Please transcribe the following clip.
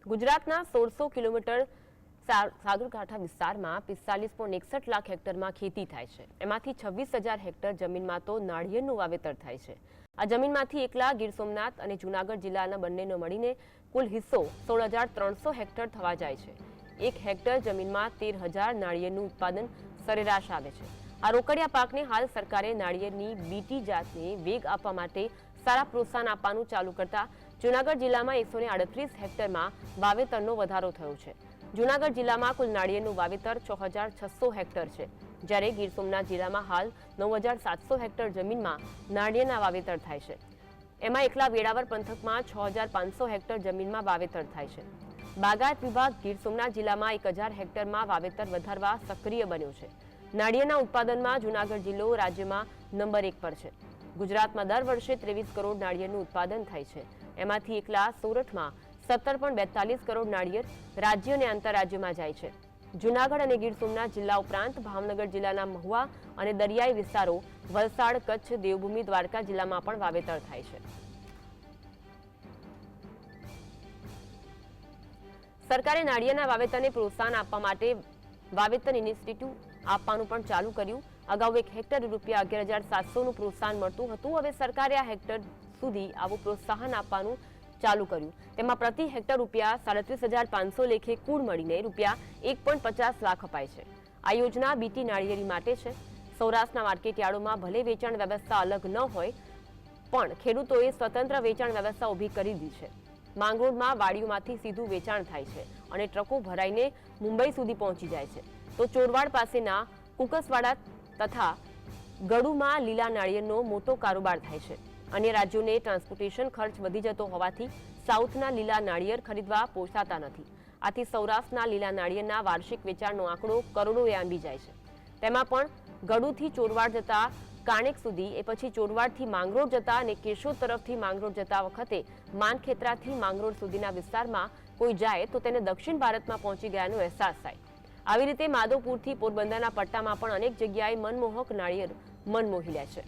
ગુજરાતના 1600 કિલોમીટર સાગરકાંઠા વિસ્તારમાં 45.61 લાખ હેક્ટરમાં ખેતી થાય છે। એમાંથી 26,000 હેક્ટર જમીનમાં તો નાળિયેરનું વાવેતર થાય છે। આ જમીનમાંથી એકલા ગીર સોમનાથ અને જૂનાગઢ જિલ્લાના બંનેનો મળીને કુલ હિસ્સો 16,300 હેક્ટર થવા જાય છે। 1 હેક્ટર જમીનમાં 13,000 નાળિયેરનું ઉત્પાદન સરેરાશ આવે છે। આ રોકડિયા પાકને હાલ સરકારે નાળિયેરની બીટી જાતને વેગ આપવા માટે સારા પ્રોત્સાહન આપવાનું ચાલુ કરતા જૂનાગઢ જિલ્લામાં 138 હેક્ટરમાં વાવેતરનો વધારો થયો છે। જૂનાગઢ જિલ્લામાં કુલ નાળિયેરનું વાવેતર 6,600 હેક્ટર છે, જ્યારે ગીર સોમનાથ જિલ્લામાં હાલ 9,700 હેક્ટર જમીનમાં નાળિયેરના વાવેતર થાય છે। એમાં એકલા વેળાવર પંથકમાં 6,500 હેક્ટર જમીનમાં વાવેતર થાય છે। બાગાયત વિભાગ ગીર સોમનાથ જિલ્લામાં 1,000 હેક્ટરમાં વાવેતર વધારવા સક્રિય બન્યો છે। નાળિયેરના ઉત્પાદનમાં જૂનાગઢ જિલ્લો રાજ્યમાં નંબર 1 પર છે। ગુજરાતમાં દર વર્ષે 23 કરોડ નાળિયેરનું ઉત્પાદન થાય છે। એમાંથી એકલા સોરઠમાં 17.42 કરોડ નાળિયેર રાજ્ય અને આંતરરાજ્યમાં જાય છે। જૂનાગઢ અને ગીર સોમનાથ જિલ્લા ઉપરાંત ભાવનગર જિલ્લાના મહુવા અને દરિયાઈ વિસ્તારો, વલસાડ, કચ્છ, દેવભૂમિ, દ્વારકા જિલ્લામાં પણ વાવેતર થાય છે। સરકારે નાળિયેરના વાવેતરને પ્રોત્સાહન આપવા માટે વાવેતર ઇન્સ્ટિટ્યૂટ આપવાનું પણ ચાલુ કર્યું। અગાઉ 1 હેક્ટર રૂપિયા 11,700નું પ્રોત્સાહન મળતું હતું। હવે સરકારે આ હેક્ટર સુધી આવું પ્રોત્સાહન આપવાનું ચાલુ કર્યું। તેમાં પ્રતિ હેક્ટર રૂપિયા 37,500 લેખે કુલ મળીને રૂપિયા 1.50 લાખ અપાય છે। આ યોજના બીટી નાળિયેરી માટે છે। સૌરાષ્ટ્રના માર્કેટયાર્ડોમાં ભલે વેચાણ વ્યવસ્થા અલગ ન હોય, પણ ખેડૂતોએ સ્વતંત્ર વેચાણ વ્યવસ્થા ઊભી કરી દીધી છે। માંગરોળમાં વાડીઓમાંથી સીધું વેચાણ થાય છે અને ટ્રકો ભરાઈને મુંબઈ સુધી પહોંચી જાય છે, તો ચોરવાડ પાસેના કુકસવાડા તથા ગડુમાં લીલા નાળિયેરનો મોટો કારોબાર થાય છે। અન્ય રાજ્યોને ટ્રાન્સપોર્ટેશન ખર્ચ વધી જતો હોવાથી સાઉથના લીલા નાળિયેર ખરીદવા પોસાતા નથી। આથી સૌરાષ્ટ્રના લીલા નાળિયેરના વાર્ષિક વેચાણનો આંકડો કરોડોએ આંબી જાય છે। તેમાં પણ ગડુથી ચોરવાડ જતા કાણેક સુધી, એ પછી ચોરવાડથી માંગરોળ જતા અને કેશોદ તરફથી માંગરોળ જતા વખતે માનખેતરાથી માંગરોળ સુધીના વિસ્તારમાં કોઈ જાય તો તેને દક્ષિણ ભારતમાં પહોંચી ગયાનો અહેસાસ થાય। આવી રીતે માધવપુરથી પોરબંદરના પટ્ટામાં પણ અનેક જગ્યાએ મનમોહક નાળિયેર મન મોહી લે છે।